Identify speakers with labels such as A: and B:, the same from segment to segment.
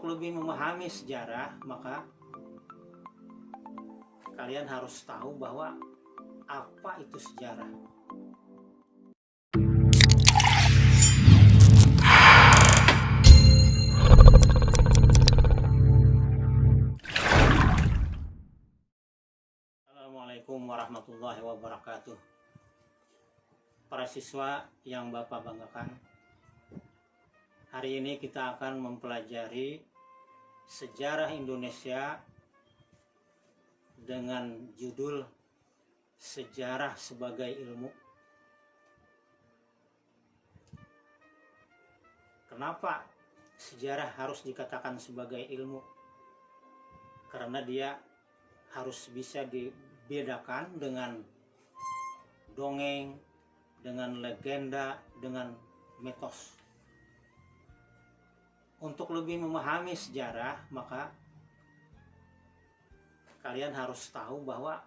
A: Untuk lebih memahami sejarah, maka kalian harus tahu bahwa apa itu sejarah. Assalamualaikum warahmatullahi wabarakatuh. Para siswa yang Bapak banggakan, hari ini kita akan mempelajari sejarah Indonesia dengan judul Sejarah sebagai Ilmu. Kenapa sejarah harus dikatakan sebagai ilmu? Karena dia harus bisa dibedakan dengan dongeng, dengan legenda, dengan mitos. Untuk lebih memahami sejarah, maka kalian harus tahu bahwa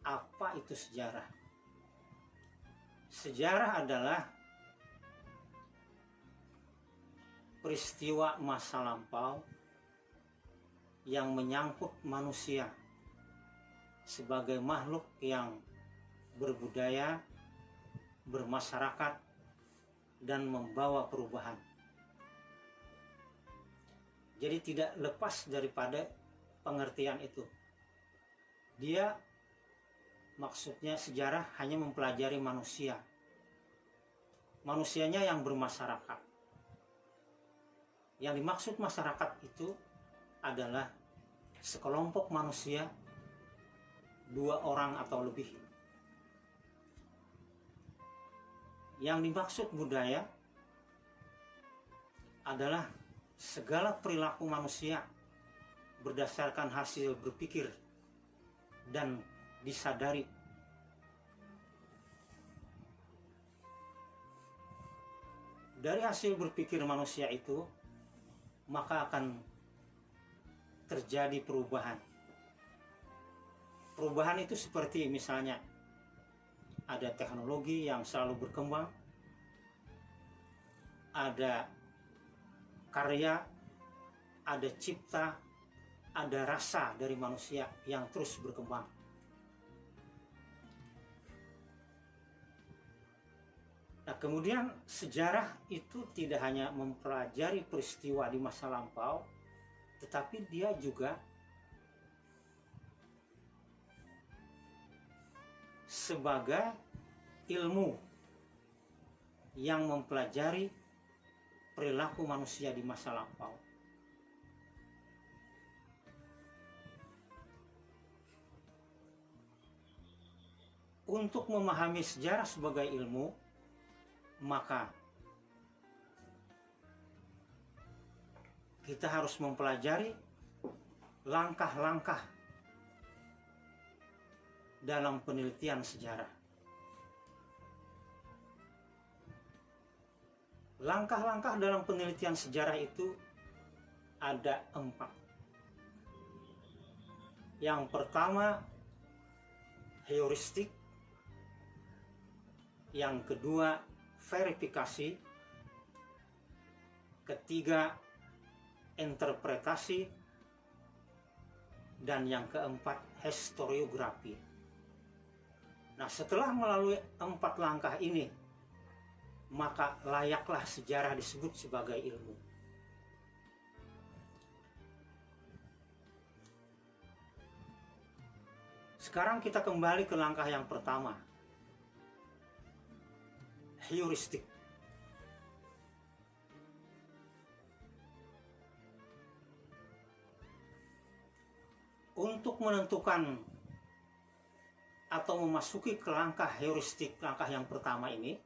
A: apa itu sejarah. Sejarah adalah peristiwa masa lampau yang menyangkut manusia sebagai makhluk yang berbudaya, bermasyarakat, dan membawa perubahan. Jadi tidak lepas daripada pengertian itu. Dia maksudnya sejarah hanya mempelajari manusia. Manusianya yang bermasyarakat. Yang dimaksud masyarakat itu adalah sekelompok manusia, 2 orang atau lebih. Yang dimaksud budaya adalah segala perilaku manusia berdasarkan hasil berpikir dan disadari. Dari hasil berpikir manusia itu, maka akan terjadi perubahan. Perubahan itu seperti misalnya ada teknologi yang selalu berkembang, ada karya, ada cipta, ada rasa dari manusia yang terus berkembang. Nah, kemudian sejarah itu tidak hanya mempelajari peristiwa di masa lampau, tetapi dia juga sebagai ilmu yang mempelajari perilaku manusia di masa lampau. Untuk memahami sejarah sebagai ilmu, maka kita harus mempelajari langkah-langkah dalam penelitian sejarah. Langkah-langkah dalam penelitian sejarah itu ada 4. Yang pertama, heuristik. Yang kedua, verifikasi. Ketiga, interpretasi. Dan yang keempat, historiografi. Nah, setelah melalui 4 langkah ini, maka layaklah sejarah disebut sebagai ilmu. Sekarang kita kembali ke langkah yang pertama, heuristik. Untuk menentukan atau memasuki ke langkah heuristik, langkah yang pertama ini,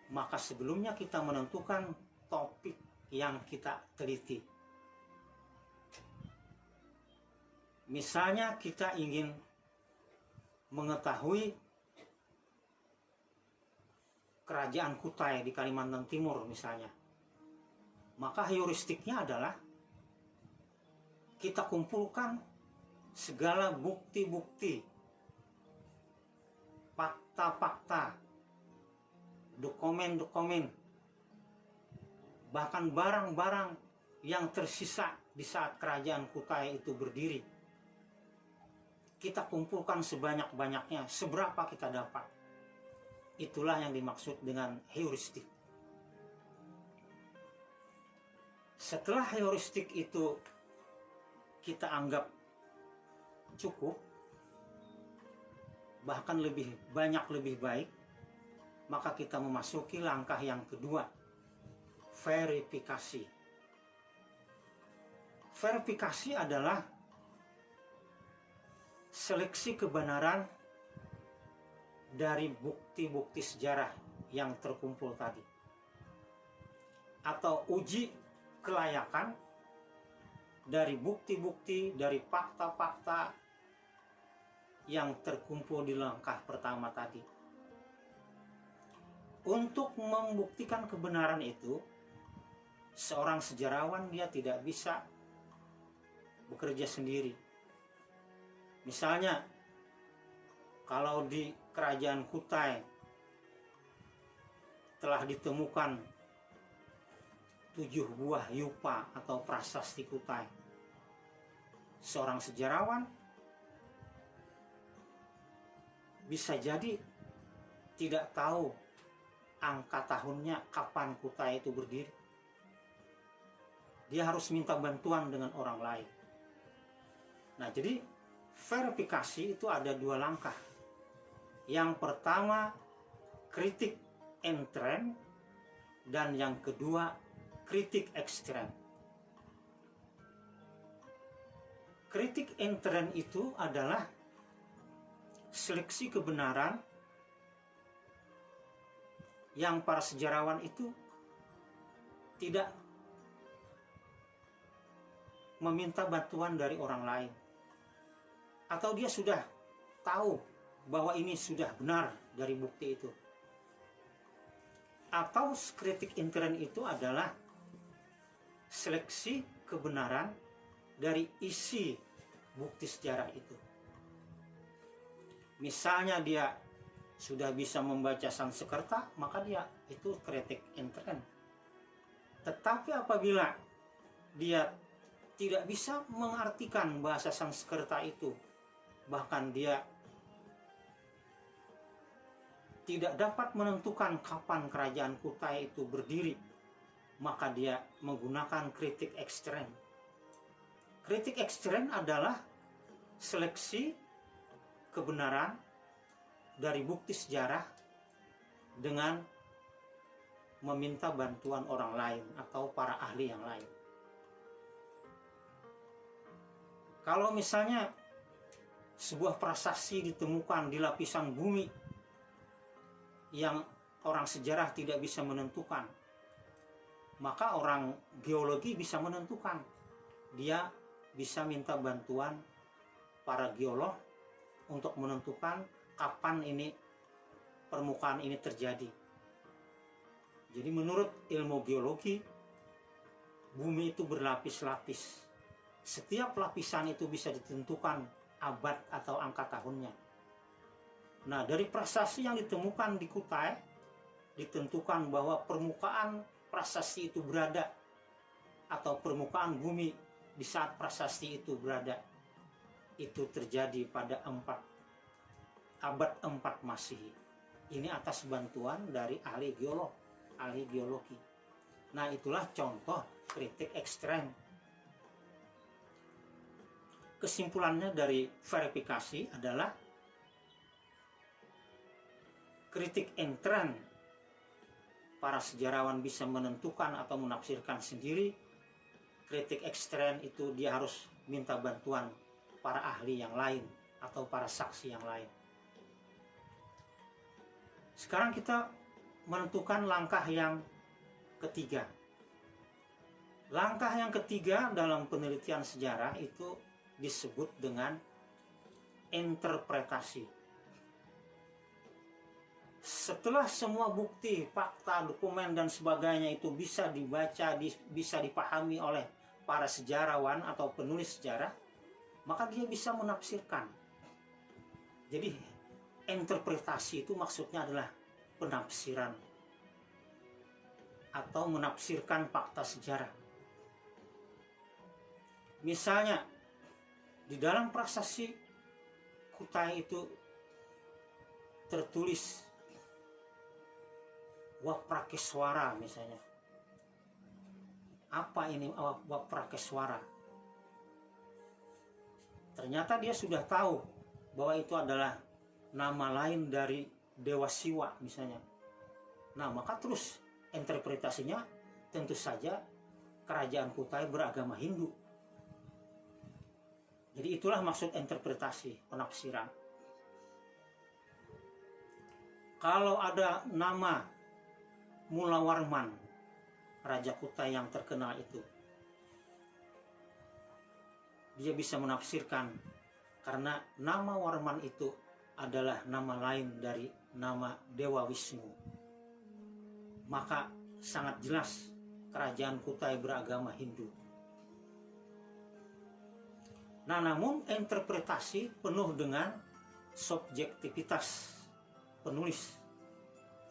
A: maka sebelumnya kita menentukan topik yang kita teliti. Misalnya kita ingin mengetahui kerajaan Kutai di Kalimantan Timur misalnya, maka heuristiknya adalah kita kumpulkan segala bukti-bukti, fakta-fakta, dokumen-dokumen, bahkan barang-barang yang tersisa di saat kerajaan Kutai itu berdiri. Kita kumpulkan sebanyak-banyaknya, seberapa kita dapat. Itulah yang dimaksud dengan heuristik. Setelah heuristik itu kita anggap cukup, bahkan lebih banyak lebih baik, maka kita memasuki langkah yang kedua, verifikasi. Verifikasi adalah seleksi kebenaran dari bukti-bukti sejarah yang terkumpul tadi, atau uji kelayakan dari bukti-bukti, dari fakta-fakta yang terkumpul di langkah pertama tadi. Untuk membuktikan kebenaran itu, seorang sejarawan dia tidak bisa bekerja sendiri. Misalnya, kalau di kerajaan Kutai telah ditemukan 7 buah yupa atau prasasti Kutai, seorang sejarawan bisa jadi tidak tahu angka tahunnya kapan Kutai itu berdiri. Dia harus minta bantuan dengan orang lain. Nah, jadi verifikasi itu ada 2 langkah. Yang pertama, kritik and trend, dan yang kedua, kritik ekstrem. Kritik and trend itu adalah seleksi kebenaran yang para sejarawan itu tidak meminta bantuan dari orang lain, atau dia sudah tahu bahwa ini sudah benar dari bukti itu. Atau kritik intern itu adalah seleksi kebenaran dari isi bukti sejarah itu. Misalnya dia sudah bisa membaca Sanskerta, maka dia itu kritik intern. Tetapi apabila dia tidak bisa mengartikan bahasa Sanskerta itu, bahkan dia tidak dapat menentukan kapan kerajaan Kutai itu berdiri, maka dia menggunakan kritik ekstrem. Kritik ekstrem adalah seleksi kebenaran dari bukti sejarah dengan meminta bantuan orang lain atau para ahli yang lain. Kalau misalnya sebuah prasasti ditemukan di lapisan bumi yang orang sejarah tidak bisa menentukan, maka orang geologi bisa menentukan. Dia bisa minta bantuan para geolog untuk menentukan kapan ini permukaan ini terjadi. Jadi menurut ilmu geologi, bumi itu berlapis-lapis. Setiap lapisan itu bisa ditentukan abad atau angka tahunnya. Nah, dari prasasti yang ditemukan di Kutai, ditentukan bahwa permukaan prasasti itu berada, atau permukaan bumi di saat prasasti itu berada, itu terjadi pada abad 4 Masehi. Ini atas bantuan dari ahli geolog, ahli geologi. Nah, itulah contoh kritik ekstrem. Kesimpulannya dari verifikasi adalah kritik intern, para sejarawan bisa menentukan atau menafsirkan sendiri. Kritik ekstrem itu dia harus minta bantuan para ahli yang lain atau para saksi yang lain. Sekarang kita menentukan langkah yang ketiga. Langkah yang ketiga dalam penelitian sejarah itu disebut dengan interpretasi. Setelah semua bukti, fakta, dokumen dan sebagainya itu bisa dibaca, bisa dipahami oleh para sejarawan atau penulis sejarah, maka dia bisa menafsirkan. Jadi interpretasi itu maksudnya adalah penafsiran atau menafsirkan fakta sejarah. Misalnya di dalam prasasti Kutai itu tertulis Waprakeswara misalnya. Apa ini Waprakeswara? Ternyata dia sudah tahu bahwa itu adalah nama lain dari Dewa Siwa misalnya. Nah, maka terus interpretasinya tentu saja kerajaan Kutai beragama Hindu. Jadi itulah maksud interpretasi, penafsiran. Kalau ada nama Mulawarman, Raja Kutai yang terkenal itu, dia bisa menafsirkan karena nama Warman itu adalah nama lain dari nama Dewa Wisnu. Maka sangat jelas kerajaan Kutai beragama Hindu. Nah, namun interpretasi penuh dengan subjektivitas penulis.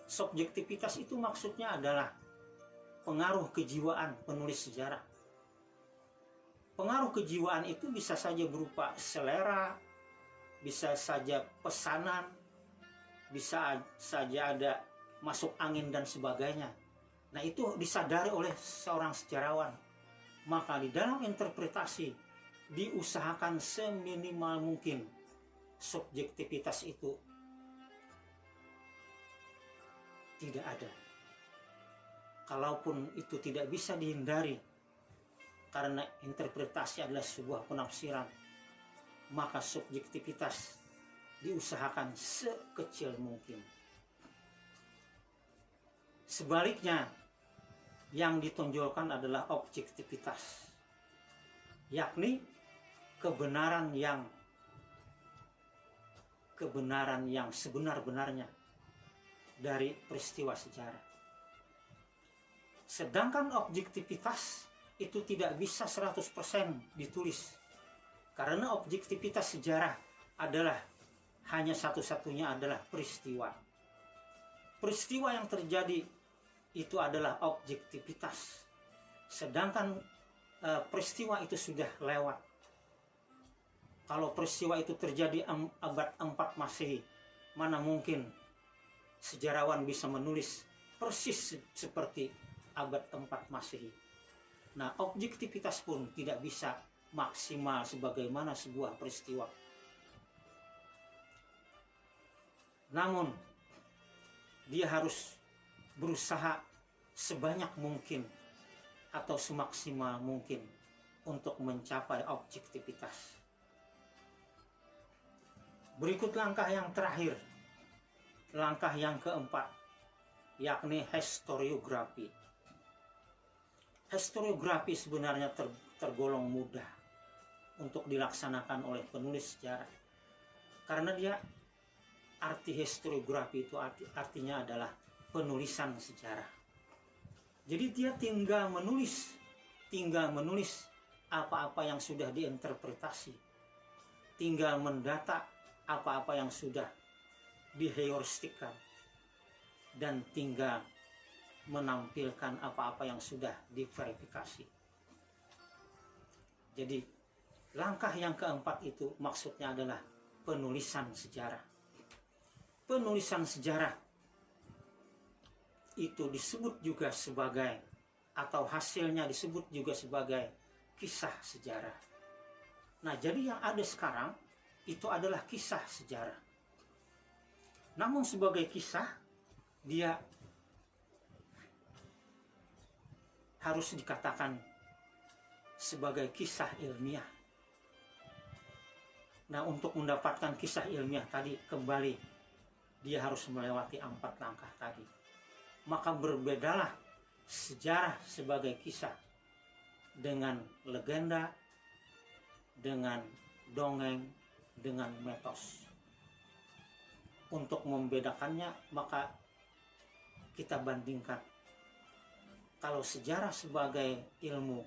A: Subjektivitas itu maksudnya adalah pengaruh kejiwaan penulis sejarah. Pengaruh kejiwaan itu bisa saja berupa selera, bisa saja pesanan, bisa saja ada masuk angin dan sebagainya. Nah, itu disadari oleh seorang sejarawan. Maka di dalam interpretasi diusahakan seminimal mungkin subjektivitas itu tidak ada. Kalaupun itu tidak bisa dihindari karena interpretasi adalah sebuah penafsiran, maka subjektivitas diusahakan sekecil mungkin. Sebaliknya, yang ditonjolkan adalah objektivitas, yakni kebenaran yang sebenar-benarnya dari peristiwa sejarah. Sedangkan objektivitas itu tidak bisa 100% ditulis. Karena objektivitas sejarah adalah hanya satu-satunya adalah peristiwa. Peristiwa yang terjadi itu adalah objektivitas. Sedangkan peristiwa itu sudah lewat. Kalau peristiwa itu terjadi abad 4 Masehi, mana mungkin sejarawan bisa menulis persis seperti abad 4 Masehi. Nah, objektivitas pun tidak bisa maksimal sebagaimana sebuah peristiwa. Namun, dia harus berusaha sebanyak mungkin atau semaksimal mungkin untuk mencapai objektivitas. Berikut langkah yang terakhir, langkah yang keempat, yakni historiografi. Historiografi sebenarnya tergolong mudah untuk dilaksanakan oleh penulis sejarah. Karena dia, arti historiografi itu artinya adalah penulisan sejarah. Jadi dia tinggal menulis apa-apa yang sudah diinterpretasi. Tinggal mendata apa-apa yang sudah diheuristikkan. Dan tinggal menampilkan apa-apa yang sudah diverifikasi. Jadi langkah yang keempat itu maksudnya adalah penulisan sejarah. Penulisan sejarah itu disebut juga sebagai, atau hasilnya disebut juga sebagai kisah sejarah. Nah, jadi yang ada sekarang itu adalah kisah sejarah. Namun sebagai kisah, dia harus dikatakan sebagai kisah ilmiah. Nah, untuk mendapatkan kisah ilmiah tadi kembali, dia harus melewati 4 langkah tadi. Maka berbedalah sejarah sebagai kisah dengan legenda, dengan dongeng, dengan mitos. Untuk membedakannya, maka kita bandingkan. Kalau sejarah sebagai ilmu,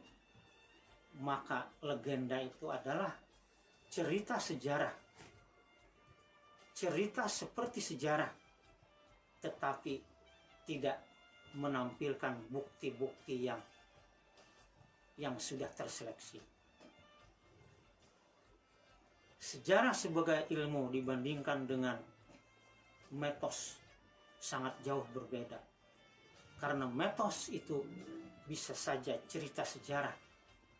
A: maka legenda itu adalah cerita sejarah. Cerita seperti sejarah, tetapi tidak menampilkan bukti-bukti yang sudah terseleksi. sejarah sebagai ilmu dibandingkan dengan mitos sangat jauh berbeda. Karena mitos itu bisa saja cerita sejarah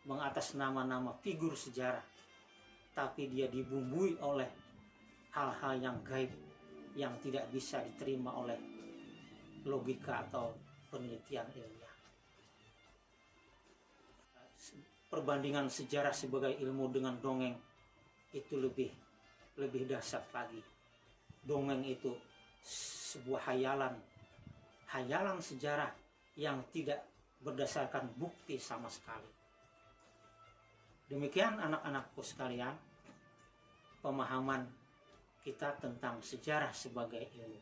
A: mengatas nama-nama figur sejarah, tapi dia dibumbui oleh hal-hal yang gaib yang tidak bisa diterima oleh logika atau penelitian ilmiah. Perbandingan sejarah sebagai ilmu dengan dongeng itu lebih dahsyat lagi. Dongeng itu sebuah hayalan sejarah yang tidak berdasarkan bukti sama sekali. Demikian anak-anakku sekalian, pemahaman kita tentang sejarah sebagai ilmu.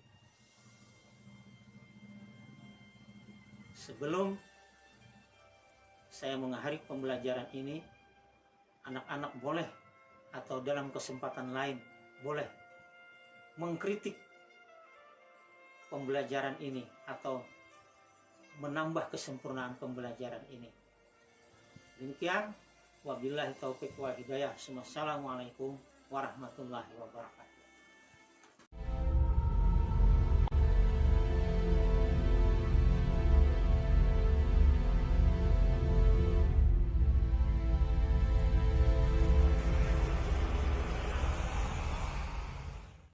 A: Sebelum saya mengakhiri pembelajaran ini, anak-anak boleh atau dalam kesempatan lain boleh mengkritik pembelajaran ini atau menambah kesempurnaan pembelajaran ini. Demikian, wabillahi taufiq wal hidayah. Wassalamualaikum warahmatullahi wabarakatuh.